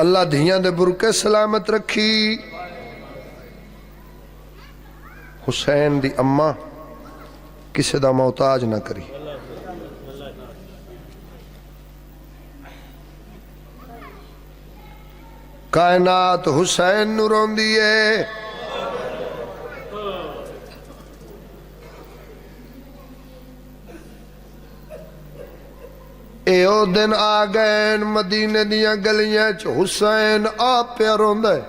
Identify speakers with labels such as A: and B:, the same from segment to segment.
A: اللہ دھیاں دے برکے سلامت رکھی حسین دی اماں کسے دا محتاج نہ کری کائنات حسین نو روندی ہے اے او دن آ گئے مدینے دیاں گلیاں چ حسین آپ پہ روندا ہے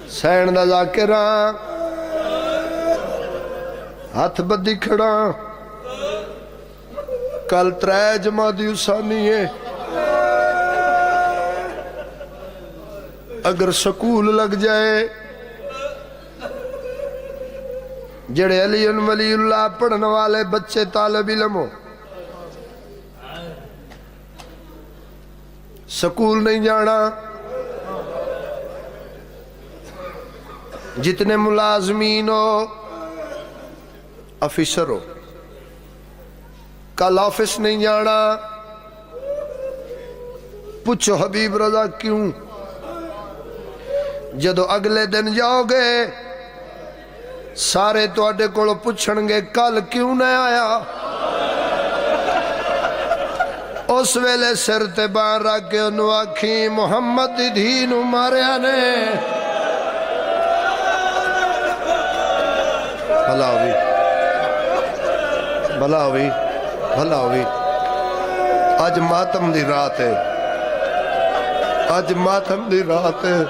A: حسین دا ذاکراں ہاتھ بدی کھڑا کل 3 جمادی ثانی ہے اگر سکول لگ جائے جڑے علی ولی اللہ پڑھنے والے بچے طالب علم ہو سکول نہیں جانا جتنے ملازمین ہو آفیسر ہو کل آفس نہیں جانا پوچھو حبیب رضا کیوں جدو اگلے دن جاؤ گے سارے تواڈے کولو پوچھن گے کل کیوں نہ آیا اس ویلے سر تے بان رکھ کے انہوں آکھی محمد دی دھی نو ماریا نے بھلا ہوئی بھلا ہوئی بھلا ہوئی آج ماتم دی رات ہے آج ماتم دی رات ہے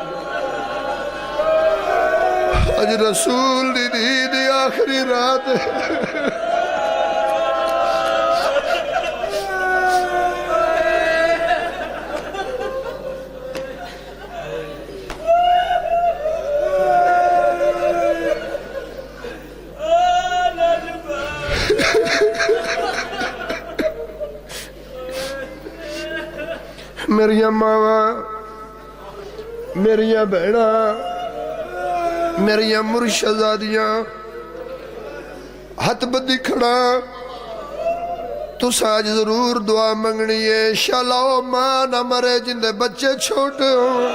A: آج رسول دی دی دی آخری رات ہے میریاں ماواں میریاں بہناں میریاں مرشدادیاں ہاتھ بدی کھڑا تو ساج ضرور دعا منگنی ہے شالاؤ ماں نہ مرے جندے بچے چھوٹے ہوں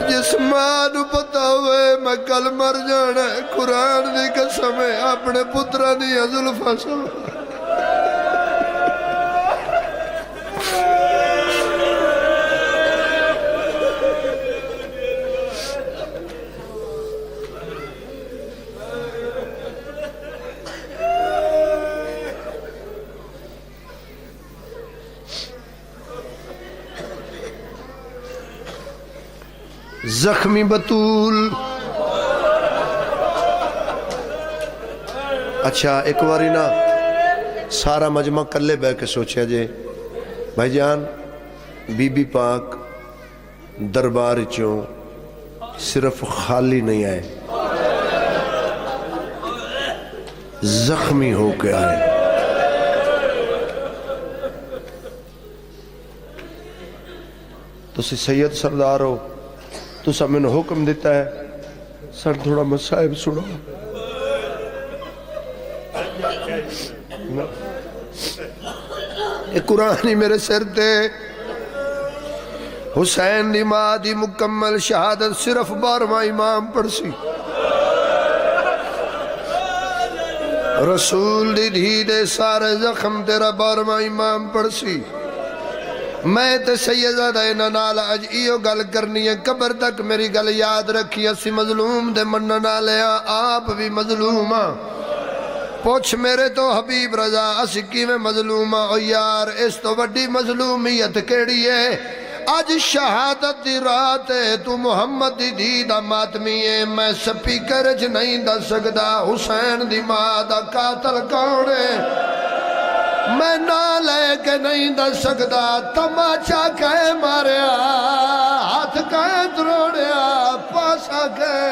A: جس ماں نو پتا ہوئے میں کل مر جانا ہے قرآن دی قسم ہے اپنے پترہ دی زلفاں سو زخمی بطول اچھا ایک واری نا سارا مجمع کلے بے کے سوچیا جے بھائی جان بی بی پاک دربار چوں صرف خالی نہیں آئے زخمی ہو کے آئے تو سید سردار ہو تو سب میں نے حکم دیتا ہے سر تھوڑا مصائب سنو ایک قرآنی میرے سر تے حسین دی ماں دی مکمل شہادت صرف 12واں امام پڑھ سی رسول دی دھی دے سارے زخم تیرا 12واں امام پڑھ سی میں تے سیدہ نال اج ایو گل کرنی ہے قبر تک میری گل یاد رکھی اسی مظلوم دے منن والے آپ بھی مظلوم ہاں پوچھ میرے تو حبیب رضا اسی کیویں مظلوم ہاں او یار اس تو بڑی مظلومیت کیڑی ہے اج شہادت دی رات ہے تو محمد دی دھی دا ماتمی ہے میں سپیکر چ نہیں دس سکدا حسین دی ماں دا قاتل کون ہے میں نہ لے کے نہیں دس سکدا تماچا کہے ماریا ہاتھ کہے دروڑیا پاسا کہے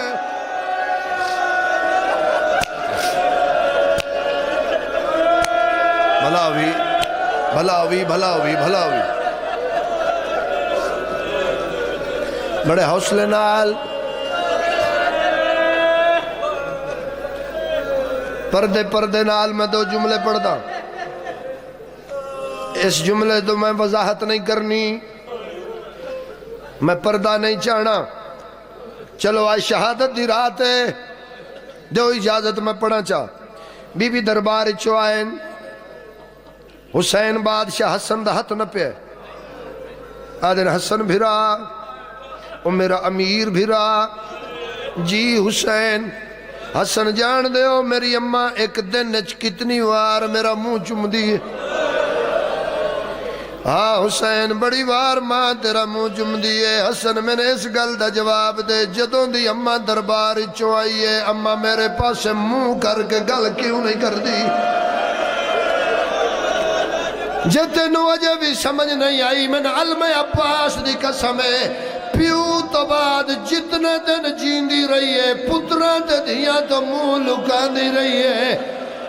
A: بھلا ہوئی بھلا ہوئی بھلا ہوئی بھلا ہوئی بڑے حوصلے نال پردے پردے نال میں دو جملے پڑھتا اس جملے تو میں وضاحت نہیں کرنی میں پردہ نہیں چاہنا چلو آج شہادت دی رات ہے دو اجازت میں پڑھا چاہ بی بی دربار چوائن حسین بادشاہ حسن دا ہتھ نہ پہ آدھن حسن بھرا او میرا امیر بھرا جی حسین حسن جان دے ہو میری اماں ایک دن کتنی وار میرا منہ چم دی ہاں حسین بڑی وار ماں تیرا منہ چم دیئے حسن میں نے اس گل دا جواب دے جدوں دی اماں دربار چوائیے اماں میرے پاس منہ کر کے گل کیوں نہیں کر دی جتے نو اجے بھی سمجھ نہیں آئی میں نے علم عباس دی قسم ہے پیو تو بعد جتنے دن جیندی رہی ہے پتران تے دھیاں تو منہ لکان دی رہی ہے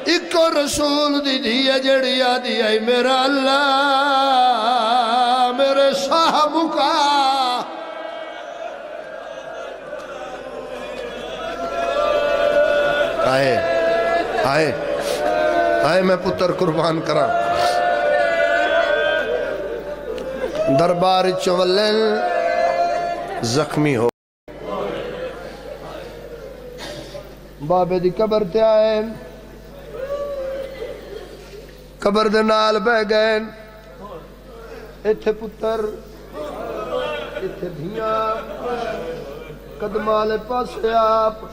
A: ایکو رسول دی دھیا جڑی آدھی آئی میرا اللہ میرے صاحب کا آئے آئے آئے میں پتر قربان کرا دربار چولن زخمی ہو بابے دی قبر تے آئے قبر دے نال بہ گئے ایتھے پتر ایتھے دھیاں قدمالے پاسے آپ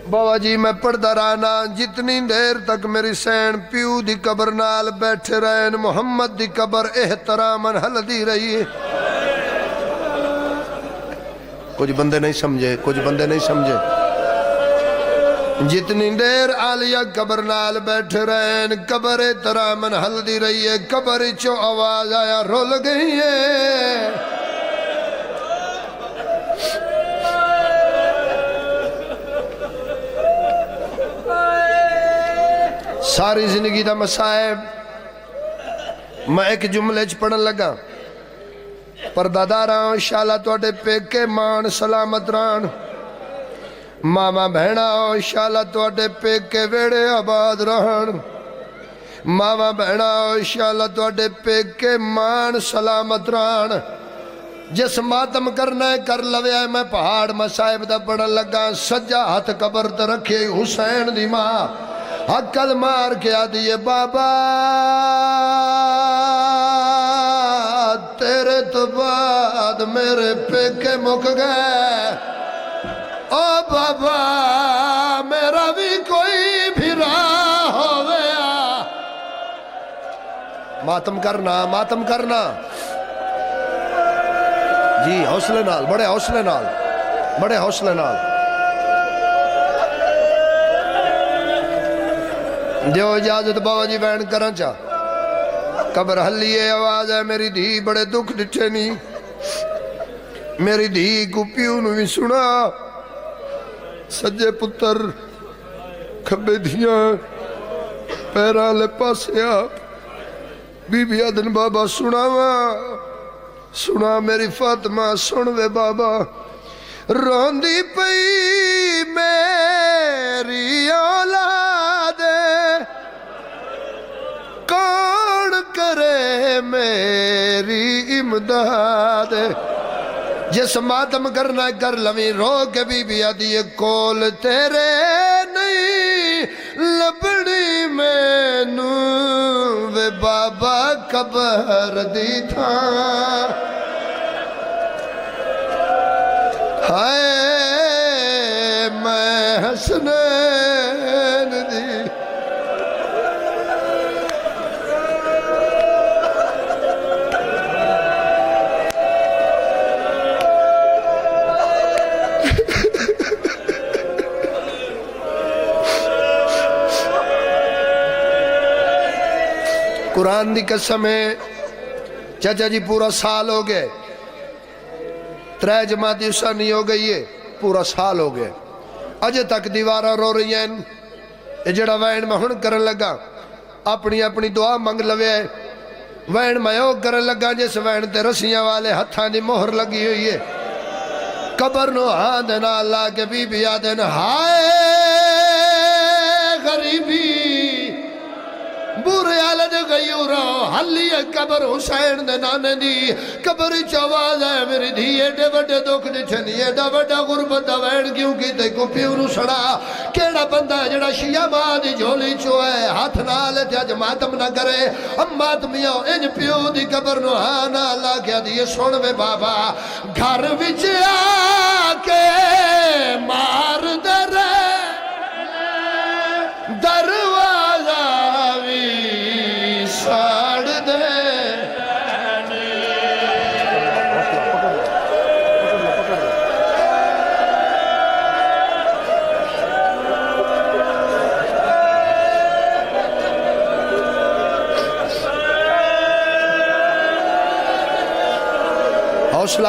A: بابا جی میں پڑھدہ رانا جتنی دیر تک میری سین پیو دی قبر نال بیٹھے رہن محمد دی قبر احتراماً ہلدی رہی ہے کچھ بندے نہیں سمجھے کچھ بندے نہیں سمجھے جتنی دیر آلیہ قبر نال بیٹھے رہن قبر احتراماً ہلدی رہی ہے قبر چو آواز آیا رول گئی ہے ساری زندگی دا مسائب میں ایک جملے پڑھن لگا پرداداراں انشاءاللہ توڑے پیکے مان سلامت ران ماما بہنا انشاءاللہ توڑے پیکے ویڑے آباد رہن ماما بہنا انشاءاللہ توڑے پیکے مان سلامت ران جس ماتم کرنا ہے کر لوے آئے میں پہاڑ مسائب دا پڑھن لگا سجا ہاتھ قبر تے رکھے حسین دی ماں حقل مار کے آدھیے بابا تیرے تو بعد میرے پیکے مک گئے او بابا میرا بھی کوئی بھرا ہو گیا ماتم کرنا جی حوصلے نال بڑے حوصلے نال دیو اجازت بابا جی بین کرن چاہ قبر حلیے آواز ہے میری دھی بڑے دکھ ڈٹھے نہیں میری دھی کو پیو نو بھی سنا سجے پتر کھبے دھیاں پیران لے پاسے آپ بی بی آدن بابا سنا میری فاطمہ سنوے بابا روندی پئی میری اولاد کون کرے میری امداد جس ماتم کرنا کر لویں رو کے بی بی آدھی کول تیرے نہیں لبڑی مینو وے بابا قبر دی تھا ہائے میں حسنین دی قرآن دی قسم ہے چچا جی پورا سال ہو گئے ترے جماعتی اسانی ہو گئی ہے پورا سال ہو گئے اجے تک دیوارہ رو رہی ہیں یہ جڑا وین میں ہن کرن لگا اپنی اپنی دعا منگ لوے وین میں کرن لگا جس وین تے رسیاں والے ہتھاں دی مہر لگی ہوئی ہے قبر نو ہاں دینا اللہ کے بی بی آدن ہائے غریبی بورے آلد غیورا حلی قبر حسین دے نانے دی قبر چواز ہے میری دھی ایڈے وڈے دکھ دی چھنی ایڈا وڈا غربت دا وین کیوں کی تے کو پیو نو سڑا کیڑا بندہ جڑا شیعہ ماں دی جھولی چوئے ہاتھ نالے تے اج ماتم نہ کرے ام ماتمیاں انج پیو دی قبر نو ہانا اللہ کیا دیئے سن میں بابا گھر وچ آکے مار در دروازہ بھی ساڑ دے حوصلہ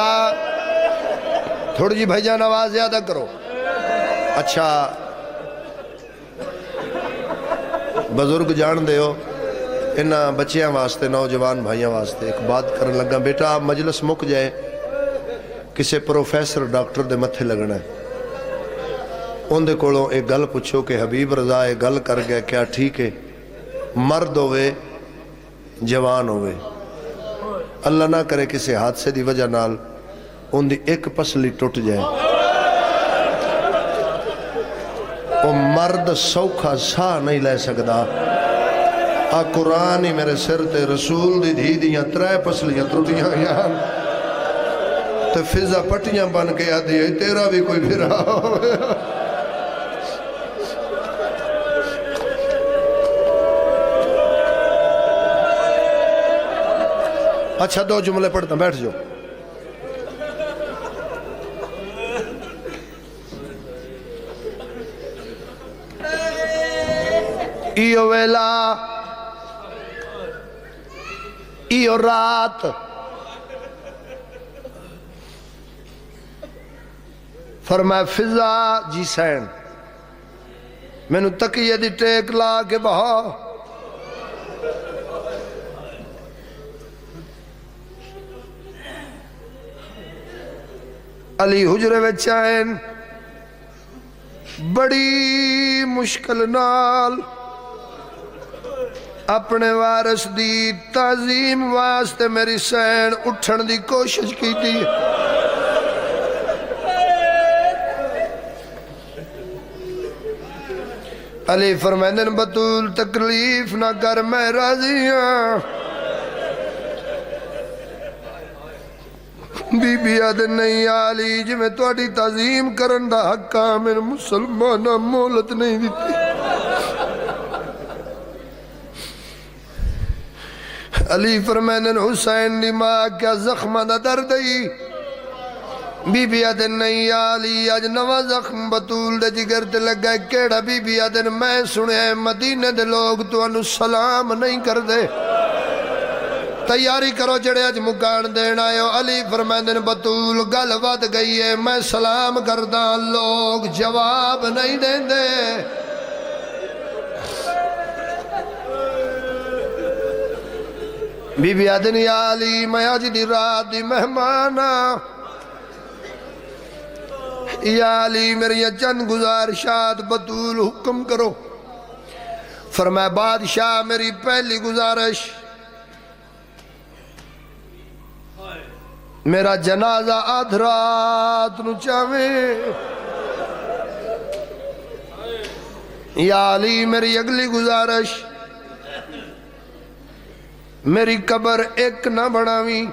A: تھوڑی جی بھائی جان آواز زیادہ کرو اچھا بزرگ جان دے ہو انہا بچیاں واسطے نوجوان بھائیاں واسطے ایک بات کرن لگا بیٹا آپ مجلس مک جائے کسے پروفیسر ڈاکٹر دے متھے لگنا ہے ان دے کولوں ایک گل پوچھو کہ حبیب رضا ایک گل کر گیا کیا ٹھیک ہے مرد ہوئے جوان ہوئے اللہ نہ کرے کسی حادثے دی وجہ نال ان دی ایک پسلی ٹوٹ جائے وہ مرد سوکھا سا نہیں لے سکدا آ قرآن ہی میرے سر تے رسول دی دھی دیاں ترائے پسلیاں ٹوٹیاں یہاں تے فضا پٹیاں بن کے آدھی ہے تیرا بھی کوئی پھرا ہوئے اچھا دو جملے پڑھتا بیٹھ جو ایو ویلا ایو رات فرمایا فضا جی سین میں نو تکیہ دی ٹیک لا کے بہا علی حجرے وچائن بڑی مشکل نال اپنے وارث دی تعظیم واسطے میری سین اٹھن دی کوشش کی تھی علی فرمائدن بطول تکلیف نہ کر میں راضی ہاں بی بی آدھن نہیں آلی جی میں توڑی تعظیم کرن دا حقا میرے مسلمانہ مولت نہیں دیتی علی فرمائنن حسین دی ماں کیا زخمہ دا دردئی بی بی آدھن نہیں آلی آج نوا زخم بطول دے جگر تے لگا کیڑا بی بی آدھن میں سنے مدینہ دے لوگ تو انو سلام نہیں کر دے تیاری کرو جڑے اج مکان دینا ہے علی فرمائدن بطول گل ود گئی ہے میں سلام کردہ لوگ جواب نہیں دیں دے بی بی آدن یا علی میں آج دی رات دی مہمانا یا علی میری چند گزارشات بطول حکم کرو فرمایا بادشاہ میری پہلی گزارش میرا جنازہ آدھرات نو چاہویں یا علی میری اگلی گزارش میری قبر ایک نہ بڑھاویں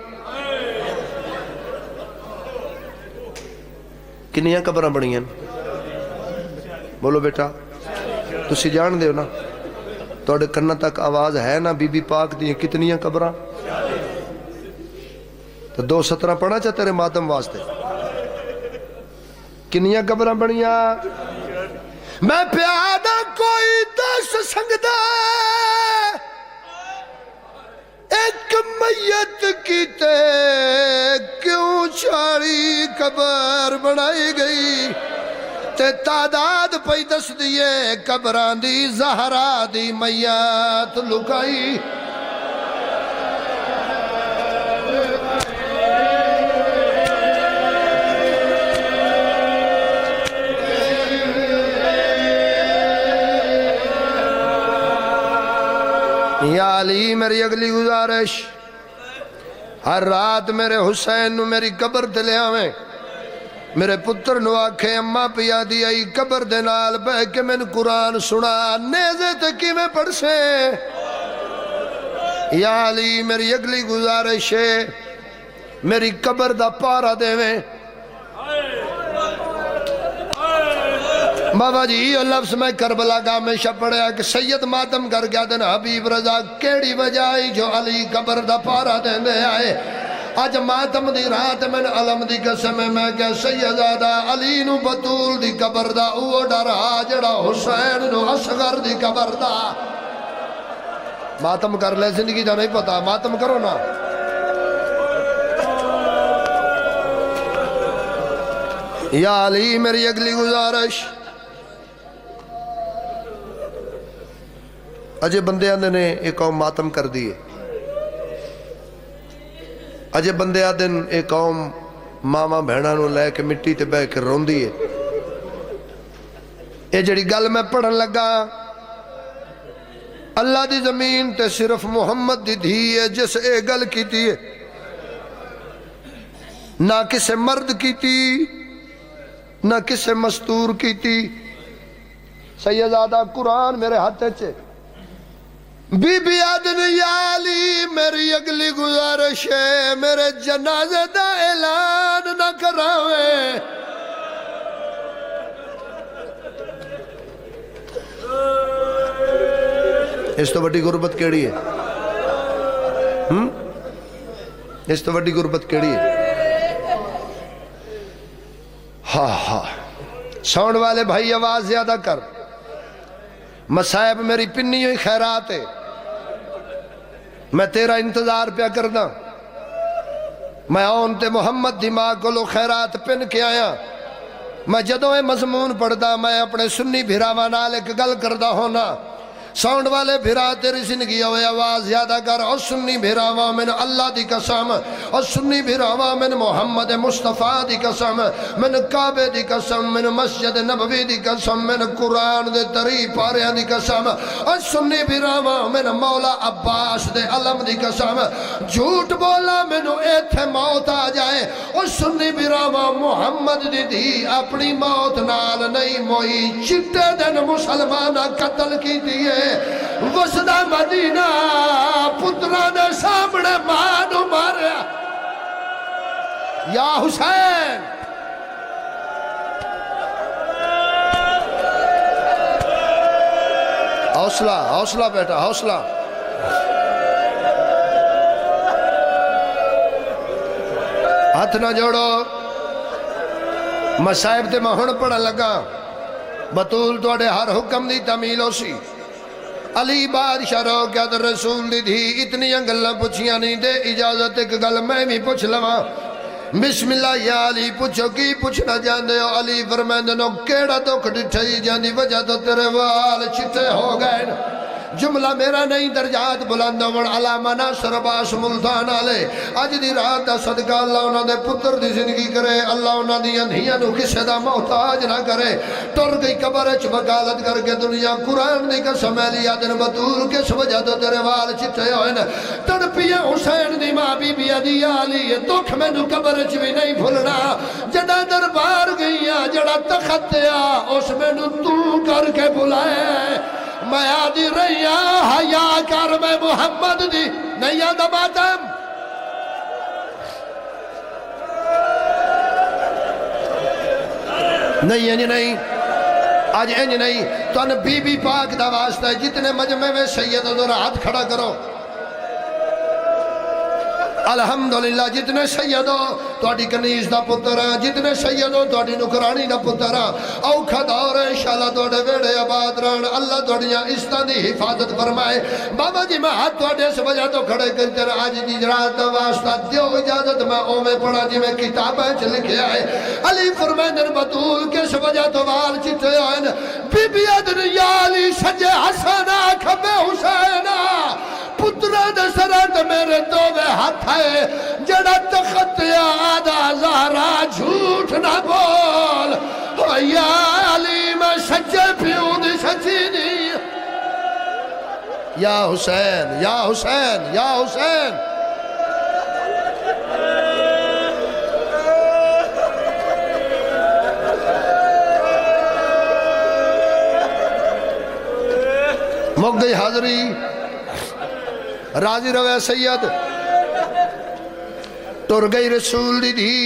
A: کنیاں قبریں بڑھیں بولو بیٹا تسی جان دے ہو نا توڑے کرنا تک آواز ہے نا بی بی پاک دی کتنیاں قبریں تو 2:17 پڑھا چاہ تیرے ماتم واسطے کنیاں قبریں بڑھیاں میں پیادہ کوئی دس سنگدہ ایک میت کیتے کیوں چاری قبر بنائی گئی تے تعداد پئی دس دیے قبران دی زہرا دی میات لکائی یا علی میری اگلی گزارش ہر رات میرے حسین نو میری قبر تے لے آویں میرے پتر نو آکھے اماں پیا دی آئی قبر دے نال بہ کے میں قرآن سنا نیزے تے کی میں پڑھ سے یا علی میری اگلی گزارش ہے میری قبر دا پارا دے میں بابا جی یہ لفظ میں کربلا گاہ میں پڑھیا کہ سید ماتم کر گیا دن حبیب رضا کیڑی وجائی جو علی قبر دا پارا دے دے آئے آج ماتم دی رات میں علم دی قسم میں کہ سیدادہ علی نو بطول دی قبر دا او ڈرا جڑا حسین نو اصغر دی قبر دا ماتم کر لے زندگی دا نہیں پتا ماتم کرو نا یا علی میری اگلی گزارش اجے بندے آدھے نے ایک قوم ماتم کر دیئے اجے بندے آدھے ایک قوم ماما بہنہ نو لے کے مٹی تے بہ کے رون دیئے اے جڑی گل میں پڑھن لگا اللہ دی زمین تے صرف محمد دی دھی ہے جس اے گل کی تھی نہ کسے مرد کی تھی نہ کسے مستور کی تھی سیدادہ قرآن میرے ہاتھ چھے بی بی آدن یا علی میری اگلی گزارش ہے میرے جنازے دا اعلان نہ کراوے اس تو بڑی غربت کیڑی ہے اس تو بڑی غربت کیڑی ہے ہاں ساؤنڈ والے بھائی آواز زیادہ کر مسائب میری پنی ہوئی خیرات ہے میں تیرا انتظار پیا کرنا میں آن تے محمد دی ماں کو لو خیرات پن کے آیا میں جدوں مضمون پڑھدا میں اپنے سنی بھراواں نال ایک گل کردا ہونا ساؤنڈ والے بھرا تیری زندگی ہوئے آواز زیادہ کر اور سنی بھراواں من اللہ دی قسم اور سنی بھراواں من محمد مصطفیٰ دی قسم من کعبے دی قسم من مسجد نبوی دی قسم من قرآن دے تری پاریاں دی قسم اور سنی بھراواں من مولا عباس دے علم دی قسم جھوٹ بولا منو ایتھے موت آ جائے اور سنی بھراواں محمد دی دی اپنی موت نال نہیں موئی چٹے دن مسلمانہ قتل کی دیئے وسدہ مدینہ پترانے سامنے مانو ماریا یا حسین حوصلہ حوصلہ بیٹا حوصلہ ہاتھ نہ جوڑو مسائب تے میں ہن پڑھا لگا بطول توڑے ہر حکم دی تعمیل ہو سی علی بادشاہ رو کیا در رسول دی تھی اتنی انگلہ پوچھیاں نہیں دے اجازت ایک گل میں بھی پوچھ لواں بسم اللہ یا علی پوچھو کی پوچھنا جاندے ہو علی فرمیندنو کیڑا دکھ ڈٹھائی جاندی وجہ تو تیرے وال چھتے ہو گئے جملہ میرا نہیں درجات بلندون علامہ ناصر عباس ملتان آلے آج دی رات دا صدقہ اللہ انہاں دے پتر دی زندگی کرے اللہ انہاں دی انہیاں نو کسے دا محتاج نہ کرے ٹر گئی قبرچ وکالت کر کے دنیا قرآن دی قسم علی آدن بطول کس وجہ تو تیرے وال چھتے ہوئے تڑپیے حسین دی ماں بی بی دی آلی دکھ میں نو قبرچ بھی نہیں بھولنا جڑا دربار گئیاں جڑا تختیا اس میں نو تو کر کے بلائے میں آدھی رہیا حیا کر میں محمد دی نہیں آدھا ماتم نہیں انج نہیں آج انج نہیں تو ان بی بی پاک دا واسطہ ہے جتنے مجمع میں سید ذرا ہاتھ کھڑا کرو الحمدللہ جتنے سید ہو تواڈی کنیز دا پتر ہے، جتنے سید ہو تواڈی نکرانی دا پتر ہے، اوکھا دور ہے انشاءاللہ تواڈے ویڑے آباد رہن، اللہ تواڈیاں عزتاں دی حفاظت فرمائے۔ بابا جی میں ہاتھ تواڈے اس وجہ تو کھڑے کرتے رہا، آج دی جرات دا واسطہ دیو اجازت میں اوویں پڑھا جی میں کتابیں چ لکھیا ہے۔ علی فرمائندن بطول کس وجہ تو وال چٹے ہوئے، بی بی ادن یا علی سجے حسنا کھبے حسینہ، پترہ دے سرات میرے دووے ہاتھ ہے، جڑا تخت آدھا زہرا جھوٹ نہ بول، یا علی میں سچے پیوں دی سچی نہیں، یا حسین یا حسین یا حسین۔ مک گئی حاضری، راضی روے سید، ٹر گئی رسول دی دھی،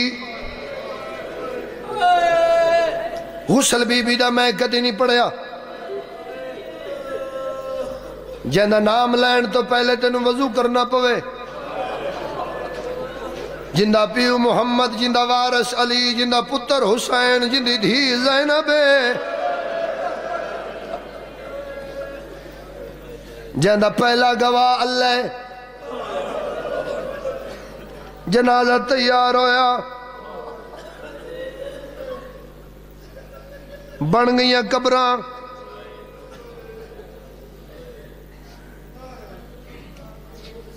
A: غسل بی بی دا میں کدی نہیں پڑھیا، جیندہ نام لین تو پہلے تینوں وضو کرنا پوے، جندہ پیو محمد، جندہ وارث علی، جندہ پتر حسین، جندی دھی زینب، جندہ پہلا گواہ اللہ، جنازہ تیار ہویا، بن گئیاں قبراں،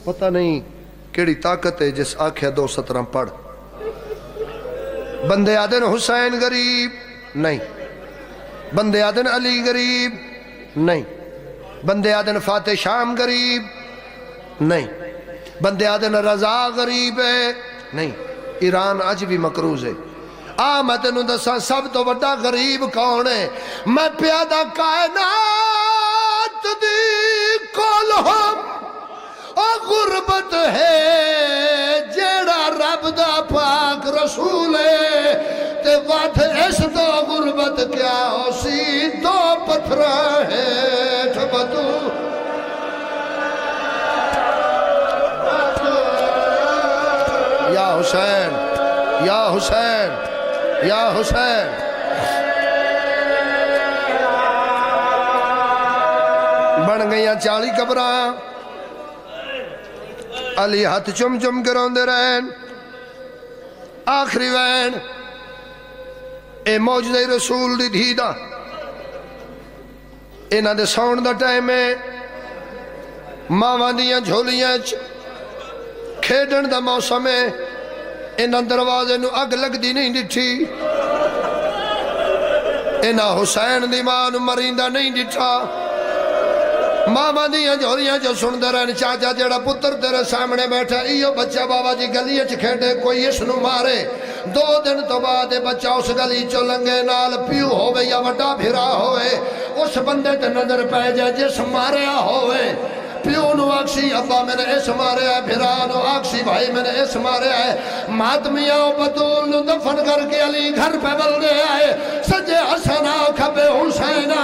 A: پتہ نہیں کیڑی طاقت ہے جس آنکھیں 2:17 پڑھ۔ بندے آدن حسین غریب نہیں، بندے آدن علی غریب نہیں، بندے آدن فاتح شام غریب نہیں، بندے آدن رضا غریب ہے نہیں، ایران آج بھی مقروض ہے۔ میں تینوں دساں سب تو بڑا غریب کون ہے؟ میں پیادہ کائنات دی کولہم اور غربت ہے، جیڑا رب دا پاک رسول ہے، تے وات اس تو غربت کیا ہو سی، دو پتھرہ ہے ٹھبتو یا حسین یا حسین یا حسین۔ بن گئیاں 40 قبراں، علی ہاتھ چم چم کراؤں دے رہن، آخری وین اے موجزہ رسول دی دھی دا، اینا دے ساؤنڈ دا ٹائم ہے، ماں دیاں جھولیاں کھیڈن دا موسم ہے، اینا دروازے نو اگ لگ دی نہیں ڈٹھی، اینا حسین دی ماں نو مریندہ نہیں ڈٹھا، ماما دیاں جھولیاں جو سن دے رہن، چاچا جڑا پتر تیرے سامنے بیٹھا، ایو بچہ بابا جی گلی اچھ کھیڑے کوئی اس نو مارے، 2 دن تو بعد بچہ اس گلی چو لنگے نال پیو ہوئے یا وڈا بھرا ہوئے، اس بندے تے نظر پہ جائے جس ماریا ہوئے، پیو نو آکسی ابا میں نے اس مارے آئے، بھرا نو آکسی بھائی میں نے اس مارے آئے، ماتمیاں و بطول نو دفن کر کے علی گھر پہ بلدے آئے، سجے حسنہ کھبے حسینہ،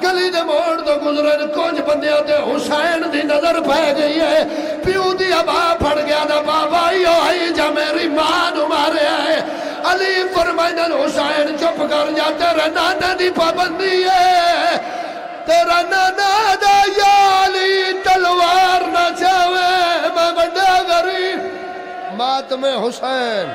A: گلی دے موڑ تو گزرن کچھ بندیاں تے حسین دی نظر پہ گئی ہے، پیو دی ابا پھڑ گیا نا بابا یو آئی جا میری ماں نو مارے آئے، علی فرمائنن حسین چپ کر جا تیرے نانا دی پابندی ہے، تیرا نانا دا یا علی تلوار نہ چاہوے میں بڑا غریب ماتم حسین۔